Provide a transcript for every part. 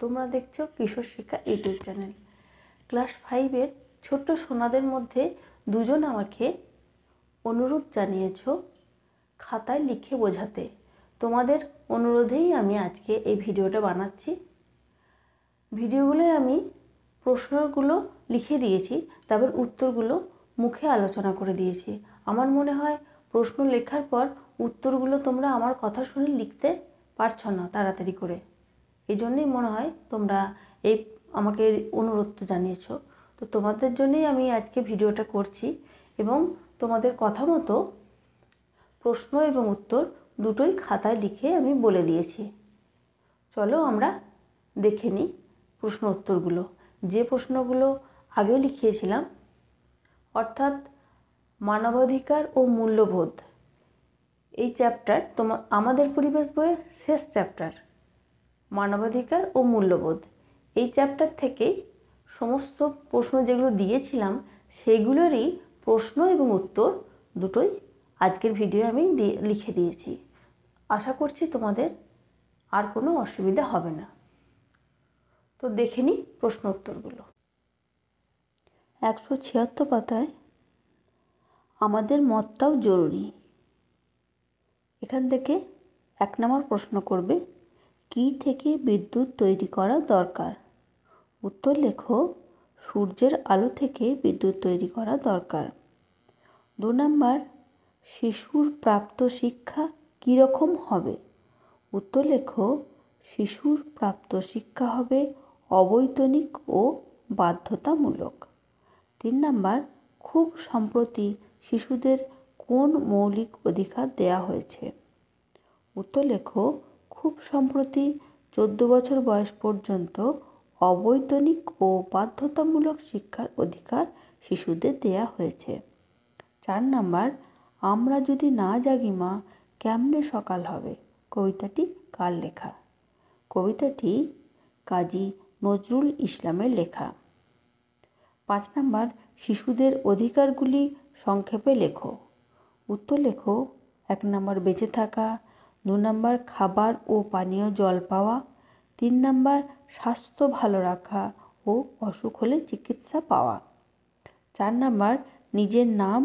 তোমরা দেখছো কিশোর শিক্ষা ইউটিউব চ্যানেল। ক্লাস 5-এর ছোট্ট সোনাদের মধ্যে দুজন আমাকে অনুরোধ জানিয়েছো খাতায় লিখে বোঝাতে। তোমাদের অনুরোধেই আমি আজকে এই ভিডিওটা বানাচ্ছি। ভিডিওগুলোয় আমি প্রশ্নগুলো লিখে দিয়েছি, তারপর উত্তরগুলো মুখে আলোচনা করে দিয়েছি। আমার মনে হয় প্রশ্ন লেখার পর উত্তরগুলো তোমরা আমার কথা শুনে লিখতে পারছো না তাড়াতাড়ি করে। এই জন্যই মনে হয় তোমরা আমাকে অনুরোধ জানিয়েছো। তো তোমাদের জন্যই আমি আজকে ভিডিওটা করছি এবং তোমাদের কথা মতো প্রশ্ন এবং উত্তর দুটোই খাতায় লিখে আমি বলে দিয়েছি। চলো আমরা দেখে নিই প্রশ্ন উত্তরগুলো। যে প্রশ্নগুলো আগে লিখিয়েছিলাম, অর্থাৎ মানবাধিকার ও মূল্যবোধ, এই চ্যাপ্টার আমাদের পরিবেশ বইয়ের শেষ চ্যাপ্টার মানবাধিকার ও মূল্যবোধ। এই চ্যাপ্টার থেকেই সমস্ত প্রশ্ন যেগুলো দিয়েছিলাম সেগুলোরই প্রশ্ন এবং উত্তর দুটোই আজকের ভিডিও আমি লিখে দিয়েছি। আশা করছি তোমাদের আর কোনো অসুবিধা হবে না। তো দেখে নিই প্রশ্ন উত্তরগুলো। 176 পাতায় আমাদের মতটাও জরুরি। এখান থেকে 1 নম্বর প্রশ্ন করবে, কী থেকে বিদ্যুৎ তৈরি করা দরকার? উত্তর লেখো, সূর্যের আলো থেকে বিদ্যুৎ তৈরি করা দরকার। 2 নম্বর, শিশুর প্রাপ্ত শিক্ষা কীরকম হবে? উত্তর লেখো, শিশুর প্রাপ্ত শিক্ষা হবে অবৈতনিক ও বাধ্যতামূলক। 3 নম্বর, খুব সম্প্রতি শিশুদের কোন মৌলিক অধিকার দেয়া হয়েছে? উত্তর লেখো, খুব সম্প্রতি 14 বছর বয়স পর্যন্ত অবৈতনিক ও বাধ্যতামূলক শিক্ষার অধিকার শিশুদের দেয়া হয়েছে। 4 নম্বর, আমরা যদি না জাগি মা কেমনে সকাল হবে? কবিতাটি কার লেখা? কবিতাটি কাজী নজরুল ইসলামের লেখা। 5 নম্বর, শিশুদের অধিকারগুলি সংক্ষেপে লেখো। উত্তর লেখো, 1 নম্বর বেঁচে থাকা, 2 নম্বর খাবার ও পানীয় জল পাওয়া, 3 নম্বর স্বাস্থ্য ভালো রাখা ও অসুখ হলে চিকিৎসা পাওয়া, 4 নম্বর নিজের নাম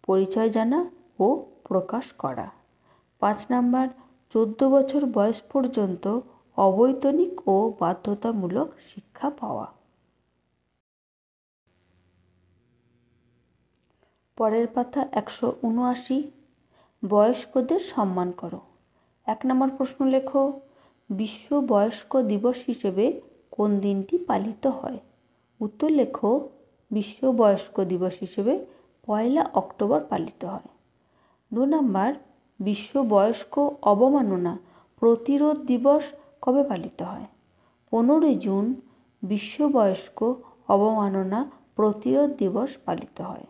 পরিচয় জানা ও প্রকাশ করা, 5 নম্বর 14 বছর বয়স পর্যন্ত অবৈতনিক ও বাধ্যতামূলক শিক্ষা পাওয়া। পরের পাতা 179, বয়স্কদের সম্মান করো। 1 নম্বর প্রশ্ন লেখো, বিশ্ব বয়স্ক দিবস হিসেবে কোন দিনটি পালিত হয়? উত্তর লেখো, বিশ্ব বয়স্ক দিবস হিসেবে 1 অক্টোবর পালিত হয়। 2 নম্বর, বিশ্ব বয়স্ক অবমাননা প্রতিরোধ দিবস কবে পালিত হয়? 15 জুন বিশ্ব বয়স্ক অবমাননা প্রতিরোধ দিবস পালিত হয়।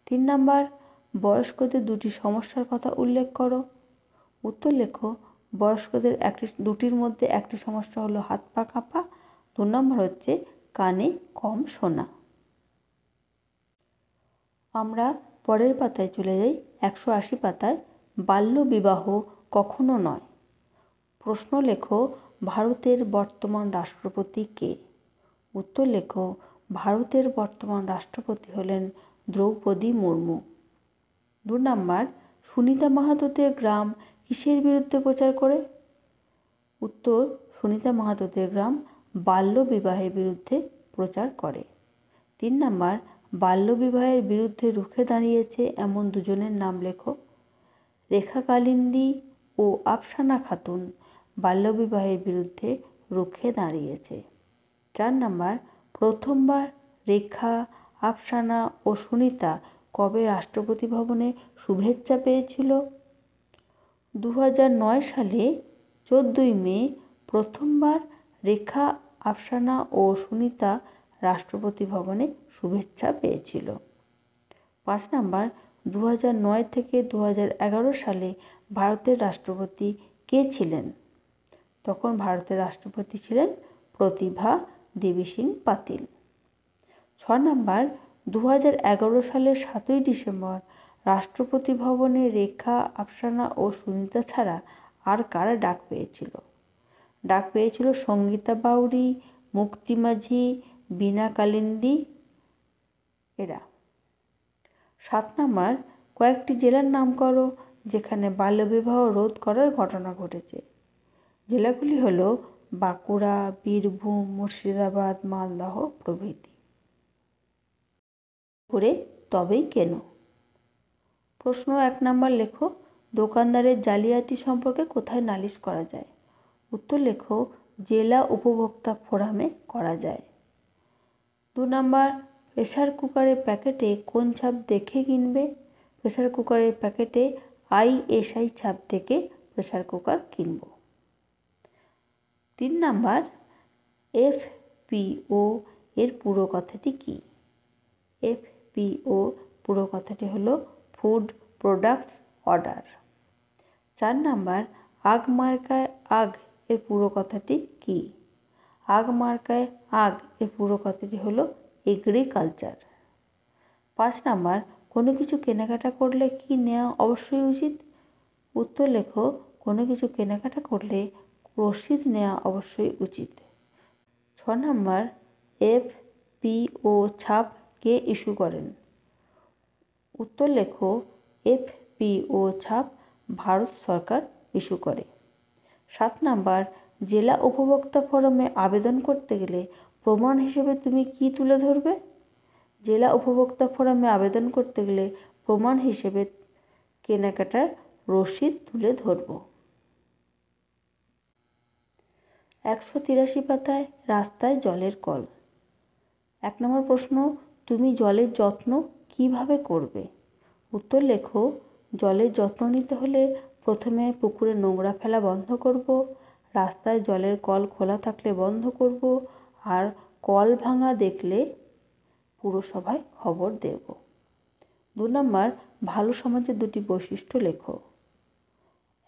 3 নম্বর, বয়স্কদের 2টি সমস্যার কথা উল্লেখ করো। উত্তর লেখো, বয়স্কদের দুটির মধ্যে একটি সমস্যা হলো হাত পা কাঁপা, 2 নম্বর হচ্ছে কানে কম শোনা। আমরা পরের পাতায় চলে যাই। 180 পাতায় বাল্য বিবাহ কখনো নয়। প্রশ্ন লেখো, ভারতের বর্তমান রাষ্ট্রপতি কে? উত্তর লেখো, ভারতের বর্তমান রাষ্ট্রপতি হলেন দ্রৌপদী মুর্মু। 2 নম্বর, সুনিতা মাহাতোদের গ্রাম কিসের বিরুদ্ধে প্রচার করে? উত্তর, সুনিতা মাহাতোদের গ্রাম বাল্য বিবাহের বিরুদ্ধে প্রচার করে। 3 নম্বর, বাল্য বিবাহের বিরুদ্ধে রুখে দাঁড়িয়েছে এমন দুজনের নাম লেখো। রেখা কালিন্দী ও আফসানা খাতুন বাল্যবিবাহের বিরুদ্ধে রুখে দাঁড়িয়েছে। 4 নম্বর, প্রথমবার রেখা, আফসানা ও সুনিতা কবে রাষ্ট্রপতি ভবনে শুভেচ্ছা পেয়েছিল? 2009 সালে 14 মে প্রথমবার রেখা, আফসানা ও সুনিতা রাষ্ট্রপতি ভবনে শুভেচ্ছা পেয়েছিল। 5 নম্বর, 2009 থেকে 2011 সালে ভারতের রাষ্ট্রপতি কে ছিলেন? তখন ভারতের রাষ্ট্রপতি ছিলেন প্রতিভা দেবী সিং পাতিল। 6 নম্বর, 2011 সালের 7ই ডিসেম্বর রাষ্ট্রপতি ভবনে রেখা, আফসানা ও সুনিতা ছাড়া আর কারা ডাক পেয়েছিল? ডাক পেয়েছিল সঙ্গীতা বাউরি, মুক্তি মাঝি, বীণা কালিন্দী এরা। 7 নম্বর, কয়েকটি জেলার নাম করো যেখানে বাল্যবিবাহ রোধ করার ঘটনা ঘটেছে। জেলাগুলি হলো বাঁকুড়া, বীরভূম, মুর্শিদাবাদ, মালদহ প্রভৃতি। করে তবেই কেন। প্রশ্ন 1 নম্বর, লেখো দোকানদারের জালিয়াতি সম্পর্কে কোথায় নালিশ করা যায়? উত্তর লেখো জেলা উপভোক্তা ফোরামে করা যায়। 2 নম্বর, প্রেসার কুকারের প্যাকেটে কোন ছাপ দেখে কিনবে? প্রেসার কুকারের প্যাকেটে ISI ছাপ দেখে প্রেসার কুকার কিনব। 3 নম্বর, FPO এর পুরো কথাটি কি? FPO পুরো কথাটি হলো ফুড প্রোডাক্টস অর্ডার। 4 নম্বর, আগ মার্কায় আগ এর পুরো কথাটি কি? আগ মার্কায় আগ এর পুরো কথাটি হলো এগ্রিকালচার। 5 নম্বর, কোনো কিছু কেনাকাটা করলে কি নেওয়া অবশ্যই উচিত? উত্তর লেখো কোনো কিছু কেনাকাটা করলে রসিদ নেওয়া অবশ্যই উচিত। 6 নম্বর, FPO ছাপ কে ইস্যু করেন? উত্তর লেখো FPO ছাপ ভারত সরকার ইস্যু করে। 7 নম্বর, জেলা উপভোক্তা ফোরামে আবেদন করতে গেলে প্রমাণ হিসেবে তুমি কি তুলে ধরবে? জেলা উপভোক্তা ফোরামে আবেদন করতে গেলে প্রমাণ হিসেবে কেনাকাটার রসিদ তুলে ধরব। 183 পাতায় রাস্তায় জলের কল। 1 নম্বর প্রশ্ন, তুমি জলের যত্ন কিভাবে করবে? উত্তর লেখো জলের যত্ন নিতে হলে প্রথমে পুকুরে নোংরা ফেলা বন্ধ করব, রাস্তায় জলের কল খোলা থাকলে বন্ধ করব, আর কল ভাঙা দেখলে পুরসভায় খবর দেব। 2 নম্বর, ভালো সমাজের 2টি বৈশিষ্ট্য লেখো।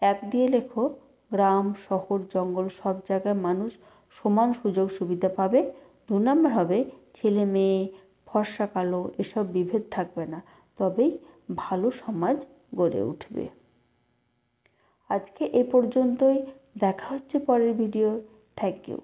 1 দিয়ে লেখো গ্রাম, শহর, জঙ্গল সব জায়গায় মানুষ সমান সুযোগ সুবিধা পাবে। 2 নম্বর হবে ছেলে মেয়ে, ফর্সা কালো এসব বিভেদ থাকবে না, তবেই ভালো সমাজ গড়ে উঠবে। আজকে এ পর্যন্তই, দেখা হচ্ছে পরের ভিডিও। Thank you.